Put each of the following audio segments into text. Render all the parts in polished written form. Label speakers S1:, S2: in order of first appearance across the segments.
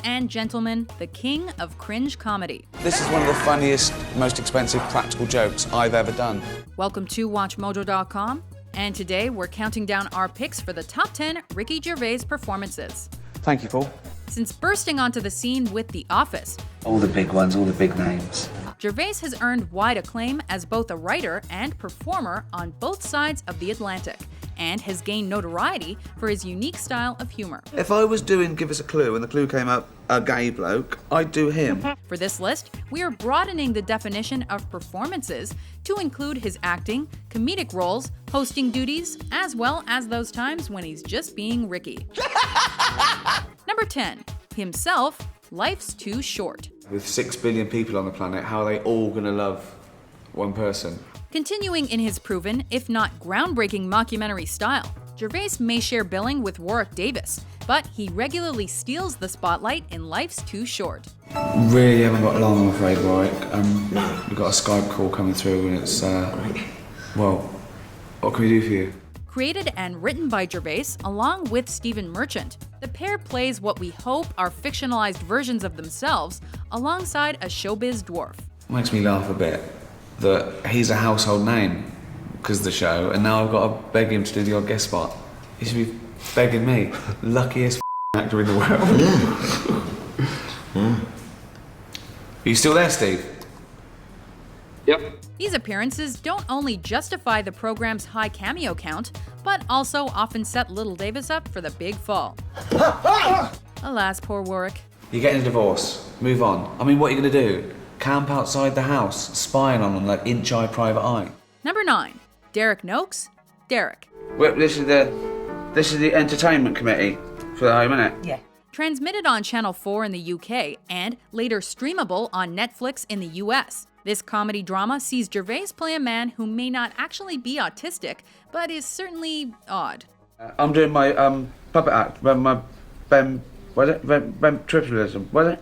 S1: and gentlemen, the king of cringe comedy.
S2: This is one of the funniest, most expensive practical jokes I've ever done.
S1: Welcome to WatchMojo.com, and today we're counting down our picks for the top 10 Ricky Gervais performances.
S2: Thank you, Paul.
S1: Since bursting onto the scene with The Office,
S3: all the big ones, all the big names,
S1: Gervais has earned wide acclaim as both a writer and performer on both sides of the Atlantic, and has gained notoriety for his unique style of humor.
S2: If I was doing Give Us a Clue and the clue came up, a gay bloke, I'd do him.
S1: For this list, we are broadening the definition of performances to include his acting, comedic roles, hosting duties, as well as those times when he's just being Ricky. Number 10. Himself, Life's Too Short.
S2: With 6 billion people on the planet, how are they all gonna love one person?
S1: Continuing in his proven, if not groundbreaking mockumentary style, Gervais may share billing with Warwick Davis, but he regularly steals the spotlight in Life's Too Short.
S2: Really haven't got long, I'm afraid, Warwick. We've got a Skype call coming through and it's, well, what can we do for you?
S1: Created and written by Gervais along with Stephen Merchant, the pair plays what we hope are fictionalized versions of themselves alongside a showbiz dwarf.
S2: It makes me laugh a bit that he's a household name because of the show, and now I've got to beg him to do the odd guest spot. He should be begging me. Luckiest actor in the world. Are you still there, Steve?
S4: Yep.
S1: These appearances don't only justify the program's high cameo count, but also often set Little Davis up for the big fall. Alas, poor Warwick.
S2: You're getting a divorce. Move on. I mean, what are you going to do? Camp outside the house, spying on them like inch-eye private eye?
S1: Number 9. Derek Noakes, Derek.
S2: Well, this is the entertainment committee for the home, innit?
S5: Yeah.
S1: Transmitted on Channel 4 in the UK and later streamable on Netflix in the US. This comedy drama sees Gervais play a man who may not actually be autistic, but is certainly odd.
S2: I'm doing my puppet act, my ventriloquism, was it?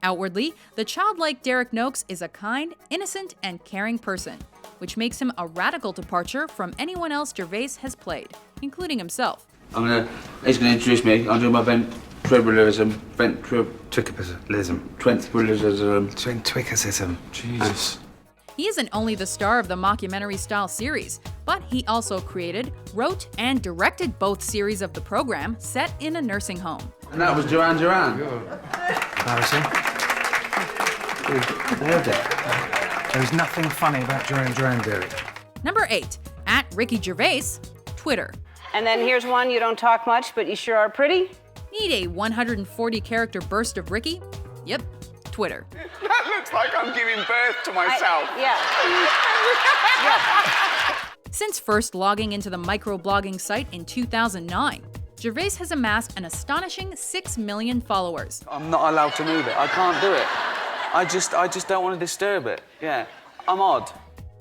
S1: Outwardly, the childlike Derek Noakes is a kind, innocent, and caring person, which makes him a radical departure from anyone else Gervais has played, including himself.
S2: He's gonna introduce me. I'm doing my ventriloquism. Jesus.
S1: He isn't only the star of the mockumentary-style series, but he also created, wrote, and directed both series of the program set in a nursing home.
S2: And that was Duran Duran.
S4: Embarrassing.
S2: Nailed it.
S4: There was nothing funny about Duran Duran, Derek.
S1: Number 8. At Ricky Gervais, Twitter.
S5: And then here's one, you don't talk much, but you sure are pretty.
S1: Need a 140-character burst of Ricky? Yep, Twitter.
S2: That looks like I'm giving birth to myself.
S5: Yeah.
S1: Since first logging into the microblogging site in 2009, Gervais has amassed an astonishing 6 million followers.
S2: I'm not allowed to move it. I can't do it. I just don't want to disturb it. Yeah, I'm odd.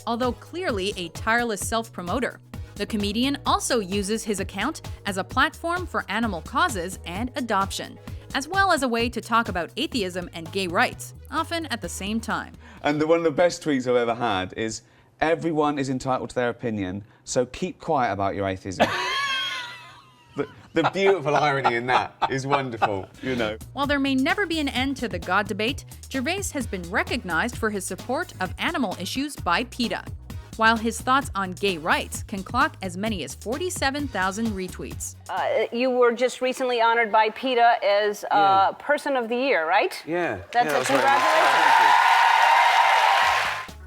S1: Although clearly a tireless self-promoter, the comedian also uses his account as a platform for animal causes and adoption, as well as a way to talk about atheism and gay rights, often at the same time.
S2: And one of the best tweets I've ever had is, everyone is entitled to their opinion, so keep quiet about your atheism. The beautiful irony in that is wonderful, you know.
S1: While there may never be an end to the God debate, Gervais has been recognized for his support of animal issues by PETA, while his thoughts on gay rights can clock as many as 47,000 retweets.
S5: You were just recently honored by PETA as Person of the Year, right?
S2: Yeah.
S5: That's
S2: yeah,
S5: a congratulations.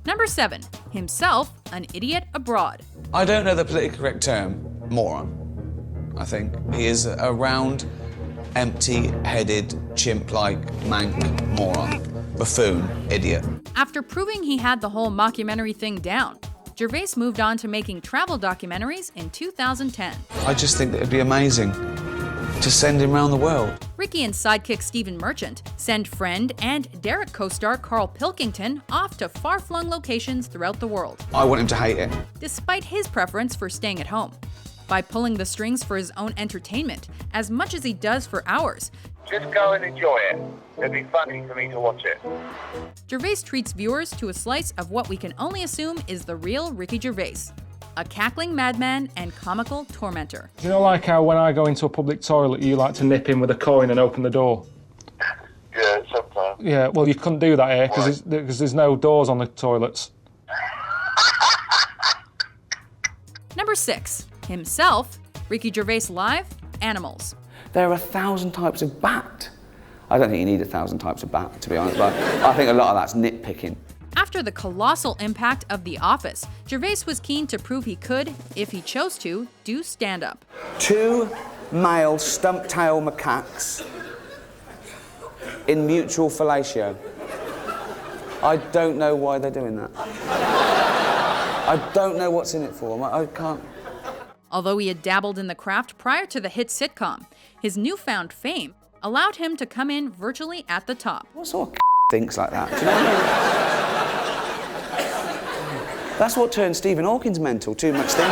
S1: Number 7. Himself, an idiot abroad.
S2: I don't know the politically correct term, moron, I think. He is a round, empty-headed, chimp-like, mank moron. Buffoon, idiot.
S1: After proving he had the whole mockumentary thing down, Gervais moved on to making travel documentaries in 2010.
S2: I just think that it'd be amazing to send him around the world.
S1: Ricky and sidekick Stephen Merchant send friend and Derek co-star Carl Pilkington off to far-flung locations throughout the world.
S2: I want him to hate it.
S1: Despite his preference for staying at home. By pulling the strings for his own entertainment, as much as he does for ours.
S6: Just go and enjoy it. It'd be funny for me to watch it.
S1: Gervais treats viewers to a slice of what we can only assume is the real Ricky Gervais. A cackling madman and comical tormentor.
S7: Do you know like how when I go into a public toilet you like to nip in with a coin and open the door?
S6: Yeah, sometimes.
S7: Yeah, well, you couldn't do that here because there's no doors on the toilets.
S1: Number 6, himself, Ricky Gervais Live, Animals.
S2: There are 1,000 types of bat. I don't think you need 1,000 types of bat, to be honest, but I think a lot of that's nitpicking.
S1: After the colossal impact of The Office, Gervais was keen to prove he could, if he chose to, do stand-up.
S2: 2 male stump-tail macaques in mutual fellatio. I don't know why they're doing that. I don't know what's in it for. I can't...
S1: Although he had dabbled in the craft prior to the hit sitcom, his newfound fame allowed him to come in virtually at the top.
S2: What sort of thinks like that? Do you know what I mean? That's what turned Stephen Hawking's mental, too much thinking.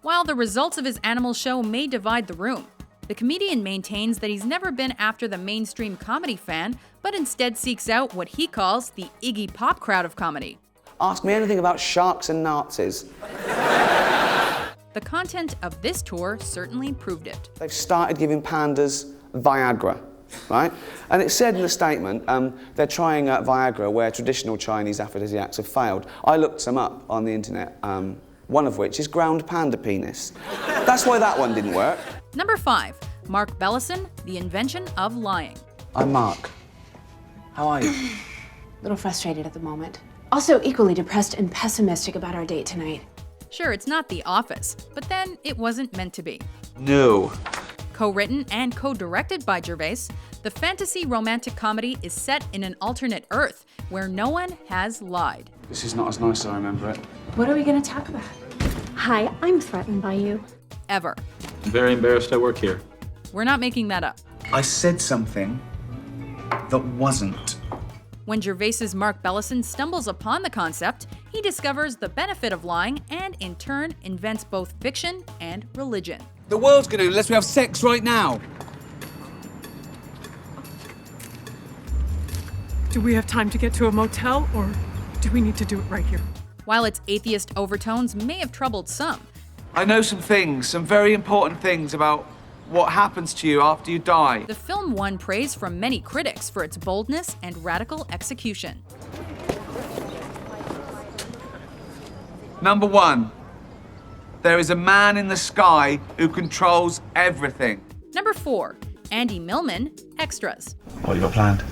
S1: While the results of his Animal show may divide the room, the comedian maintains that he's never been after the mainstream comedy fan, but instead seeks out what he calls the Iggy Pop crowd of comedy.
S2: Ask me anything about sharks and Nazis.
S1: The content of this tour certainly proved it.
S2: They've started giving pandas Viagra, right? And it said in the statement, they're trying Viagra where traditional Chinese aphrodisiacs have failed. I looked some up on the internet, one of which is ground panda penis. That's why that one didn't work.
S1: Number 5, Mark Bellison, The Invention of Lying.
S2: I'm Mark. How are you?
S8: A little frustrated at the moment. Also equally depressed and pessimistic about our date tonight.
S1: Sure, it's not The Office, but then it wasn't meant to be.
S2: No.
S1: Co-written and co-directed by Gervais, the fantasy romantic comedy is set in an alternate Earth where no one has lied.
S2: This is not as nice as I remember it.
S8: What are we gonna talk about?
S9: Hi, I'm threatened by you.
S1: Ever.
S7: I'm very embarrassed I work here.
S1: We're not making that up.
S2: I said something that wasn't.
S1: When Gervais's Mark Bellison stumbles upon the concept, he discovers the benefit of lying and, in turn, invents both fiction and religion.
S2: The world's gonna let me have sex right now.
S10: Do we have time to get to a motel, or do we need to do it right here?
S1: While its atheist overtones may have troubled some,
S2: I know some things, some very important things about what happens to you after you die.
S1: the film won praise from many critics for its boldness and radical execution.
S2: Number 1, there is a man in the sky who controls everything.
S1: Number 4, Andy Millman, Extras.
S3: What you got planned?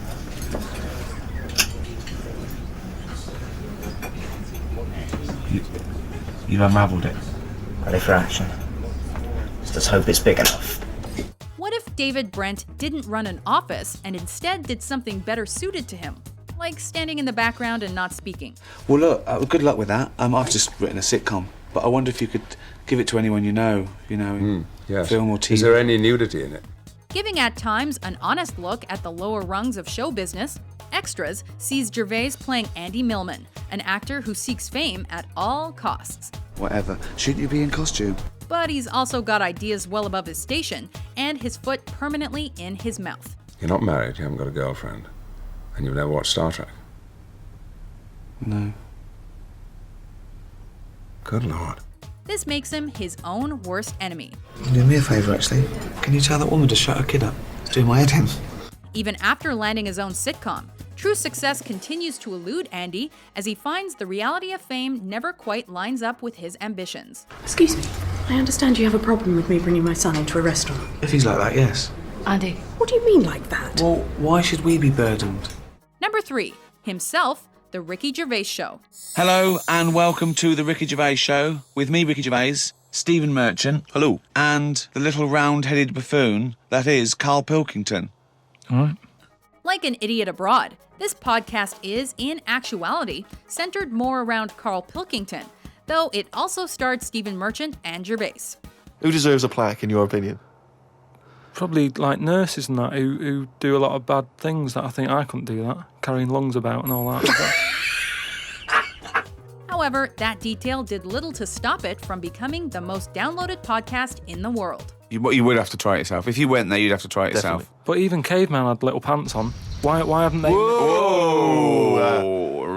S3: You've unravelled it. Ready for action. Let's hope it's big enough.
S1: What if David Brent didn't run an office and instead did something better suited to him? Like standing in the background and not speaking.
S2: Well, look, good luck with that. I've just written a sitcom, but I wonder if you could give it to anyone you know,
S11: Yes.
S2: film or TV.
S11: Is there any nudity in it?
S1: Giving at times an honest look at the lower rungs of show business, Extras sees Gervais playing Andy Millman, an actor who seeks fame at all costs.
S2: Whatever. Shouldn't you be in costume?
S1: But he's also got ideas well above his station and his foot permanently in his mouth.
S11: You're not married, you haven't got a girlfriend, and you've never watched Star Trek.
S2: No.
S11: Good Lord.
S1: This makes him his own worst enemy.
S2: Do me a favour, actually. Can you tell that woman to shut her kid up? It's doing my head in.
S1: Even after landing his own sitcom, true success continues to elude Andy as he finds the reality of fame never quite lines up with his ambitions.
S10: Excuse me. I understand you have a problem with me bringing my son into a restaurant.
S2: If he's like that, yes.
S10: Andy, what do you mean like that?
S2: Well, why should we be burdened?
S1: Number 3, himself, The Ricky Gervais Show.
S2: Hello and welcome to The Ricky Gervais Show with me, Ricky Gervais, Stephen Merchant, hello, and the little round-headed buffoon that is Carl Pilkington.
S7: All right.
S1: Like An Idiot Abroad, this podcast is, in actuality, centered more around Carl Pilkington, though it also starred Stephen Merchant and Gervais.
S12: Who deserves a plaque, in your opinion?
S7: Probably like nurses and that who do a lot of bad things that I think I couldn't do that, carrying lungs about and all that.
S1: However, that detail did little to stop it from becoming the most downloaded podcast in the world.
S2: You would have to try it yourself. If you went there, you'd have to try it yourself.
S7: But even Caveman had little pants on. Why haven't they?
S2: Whoa!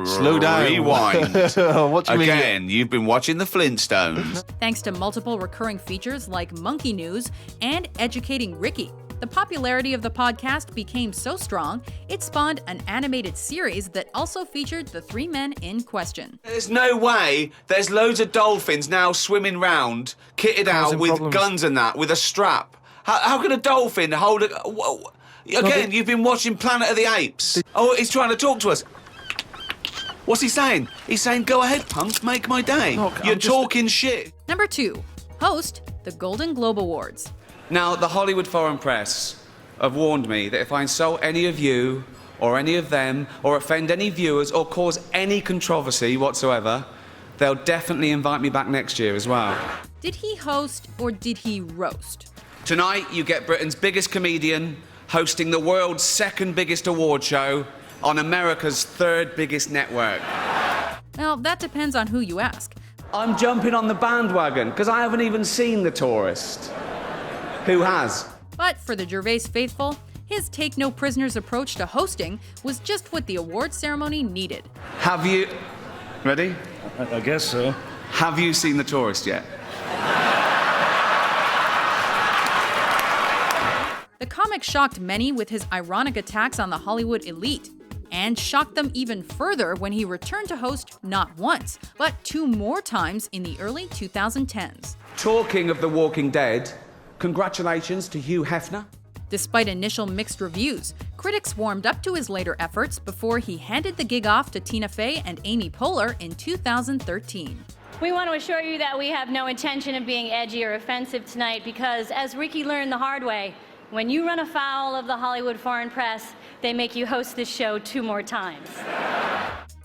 S12: Slow down.
S2: Rewind.
S12: What do you mean?
S2: Again, you've been watching the Flintstones.
S1: Thanks to multiple recurring features like Monkey News and Educating Ricky, The popularity of the podcast became so strong, it spawned an animated series that also featured the three men in question.
S2: There's no way there's loads of dolphins now swimming round, kitted out with guns and that, with a strap. How can a dolphin hold a... Again, you've been watching Planet of the Apes. Oh, he's trying to talk to us. What's he saying? He's saying, go ahead, punk, make my day. You're talking shit.
S1: Number 2, host the Golden Globe Awards.
S2: Now, the Hollywood Foreign Press have warned me that if I insult any of you, or any of them, or offend any viewers, or cause any controversy whatsoever, they'll definitely invite me back next year as well.
S1: Did he host or did he roast?
S2: Tonight, you get Britain's biggest comedian hosting the world's second biggest award show on America's third biggest network.
S1: Well, that depends on who you ask.
S2: I'm jumping on the bandwagon because I haven't even seen The Tourist. Who has?
S1: But for the Gervais faithful, his take-no-prisoners approach to hosting was just what the award ceremony needed.
S2: Have you... Ready?
S13: I guess so.
S2: Have you seen The Tourist yet?
S1: The comic shocked many with his ironic attacks on the Hollywood elite, and shocked them even further when he returned to host not once, but 2 more times in the early 2010s.
S2: Talking of The Walking Dead, congratulations to Hugh Hefner.
S1: Despite initial mixed reviews, critics warmed up to his later efforts before he handed the gig off to Tina Fey and Amy Poehler in 2013.
S9: We want to assure you that we have no intention of being edgy or offensive tonight because, as Ricky learned the hard way, when you run afoul of the Hollywood Foreign Press, they make you host this show 2 more times.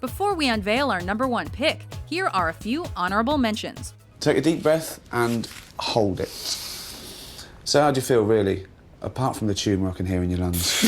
S1: Before we unveil our number 1 pick, here are a few honorable mentions.
S2: Take a deep breath and hold it. So how do you feel, really? Apart from the tumour I can hear in your lungs.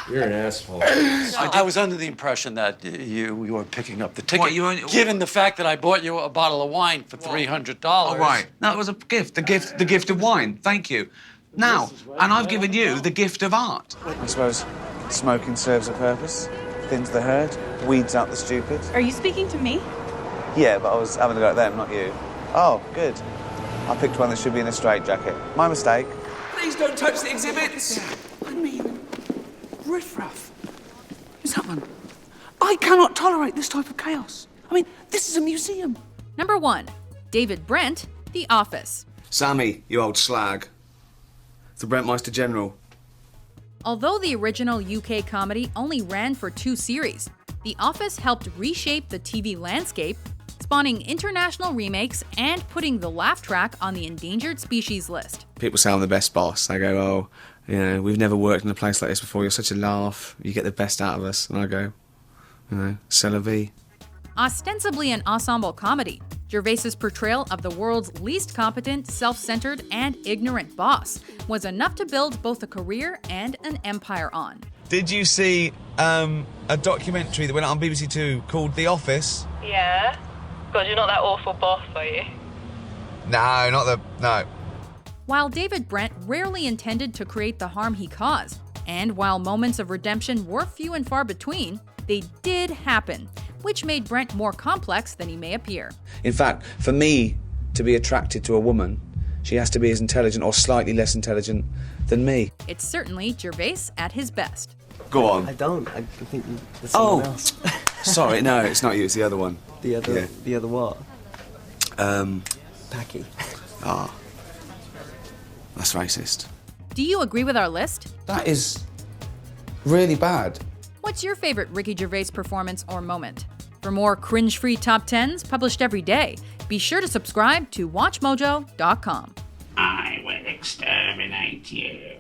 S13: You're an asshole.
S14: I was under the impression that you were picking up the ticket, given the fact that I bought you a bottle of wine for $300.
S2: Oh, right. No, it was a gift. The gift of wine. Thank you. Now, and I've given you the gift of art. I suppose smoking serves a purpose. Thins the herd, weeds out the stupid.
S10: Are you speaking to me?
S2: Yeah, but I was having a go at them, not you. Oh, good. I picked one that should be in a straitjacket. My mistake. Please don't touch the exhibits.
S15: I mean, riffraff. What's happening? I cannot tolerate this type of chaos. I mean, this is a museum.
S1: Number 1, David Brent, The Office.
S2: Sammy, you old slag. The Brentmeister General.
S1: Although the original UK comedy only ran for 2 series, The Office helped reshape the TV landscape, spawning international remakes and putting the laugh track on the endangered species list.
S2: People say I'm the best boss. I go, oh, you know, we've never worked in a place like this before. You're such a laugh. You get the best out of us. And I go, you know, c'est la vie.
S1: Ostensibly an ensemble comedy, Gervais's portrayal of the world's least competent, self-centered, and ignorant boss was enough to build both a career and an empire on.
S2: Did you see a documentary that went out on BBC Two called The Office?
S16: Yeah. God, you're not that awful boss, are you?
S2: No.
S1: While David Brent rarely intended to create the harm he caused, and while moments of redemption were few and far between, they did happen, which made Brent more complex than he may appear.
S2: In fact, for me to be attracted to a woman, she has to be as intelligent or slightly less intelligent than me.
S1: It's certainly Gervais at his best.
S2: Go on.
S3: I don't. I think there's someone else.
S2: Sorry, no, it's not you, it's the other one.
S3: The other what? Packy.
S2: Ah. That's racist.
S1: Do you agree with our list?
S2: That is really bad.
S1: What's your favorite Ricky Gervais performance or moment? For more cringe-free top 10s published every day, be sure to subscribe to WatchMojo.com.
S17: I will exterminate you.